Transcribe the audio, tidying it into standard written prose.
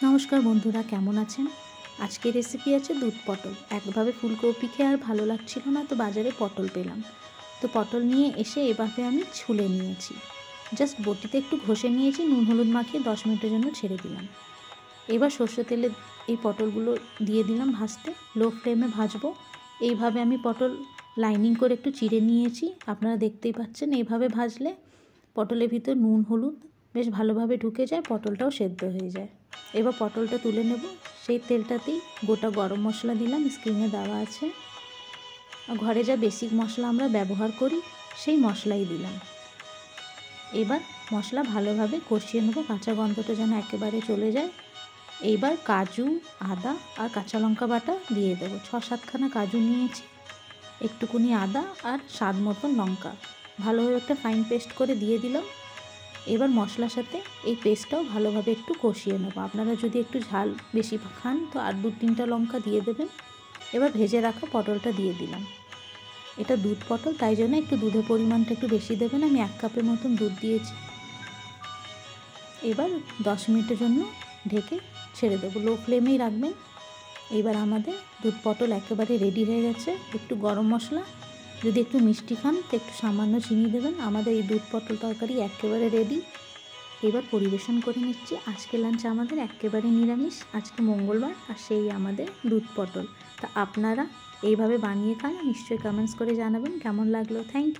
নমস্কার বন্ধুরা, কেমন আছেন? আজকের রেসিপি আছে দুধ পটল। একভাবে ফুলকপি খেয়ে আর ভালো লাগছিল না, তো বাজারে পটল পেলাম। তো পটল নিয়ে এসে এভাবে আমি ছুলে নিয়েছি। জাস্ট বটিতে একটু ঘষে নিয়েছি, নুন হলুদ মাখিয়ে 10 মিনিটের জন্য ছেড়ে দিলাম। এবার সর্ষে তেলে এই পটলগুলো দিয়ে দিলাম ভাজতে। লো ফ্লেমে ভাজবো। এইভাবে আমি পটল লাইনিং করে একটু চিড়ে নিয়েছি, আপনারা দেখতেই পাচ্ছেন। এইভাবে ভাজলে পটলের ভিতর নুন হলুদ বেশ ভালোভাবে ঢুকে যায়, পটলটাও সেদ্ধ হয়ে যায়। এবার পটলটা তুলে নেব। সেই তেলটাতেই গোটা গরম মশলা দিলাম, স্ক্রিনে দেওয়া আছে। ঘরে যা বেসিক মশলা আমরা ব্যবহার করি সেই মশলাই দিলাম। এবার মশলা ভালোভাবে কষিয়ে নেব, কাঁচা গন্ধটা যেন একেবারে চলে যায়। এইবার কাজু, আদা আর কাঁচা লঙ্কা বাটা দিয়ে দেবো। 6-7খানা কাজু নিয়েছি, একটুকুনি আদা আর স্বাদ মতন লঙ্কা ভালোভাবে একটা ফাইন পেস্ট করে দিয়ে দিলাম। এবার মশলার সাথে এই পেস্টটাও ভালোভাবে একটু কষিয়ে নেবো। আপনারা যদি একটু ঝাল বেশি খান তো আর 2-3টা লঙ্কা দিয়ে দেবেন। এবার ভেজে রাখা পটলটা দিয়ে দিলাম। এটা দুধ পটল, তাই জন্য একটু দুধের পরিমাণটা একটু বেশি দেবেন। আমি 1 কাপের মতন দুধ দিয়েছি। এবার 10 মিনিটের জন্য ঢেকে ছেড়ে দেবো, লো ফ্লেমেই রাখবেন। এবার আমাদের দুধ পটল একেবারে রেডি হয়ে গেছে। একটু গরম মশলা, যদি একটু মিষ্টি খান তো একটু সামান্য চিনি দেবেন। আমাদের এই দুধ পটল তরকারি একেবারে রেডি। এবার পরিবেশন করে নিচ্ছি। আজকে লাঞ্চ আমাদের একেবারে নিরামিষ, আজকে মঙ্গলবার, আর সেই আমাদের দুধ পটল। তা আপনারা এইভাবে বানিয়ে খান, নিশ্চয়ই কমেন্টস করে জানাবেন কেমন লাগলো। Thank you.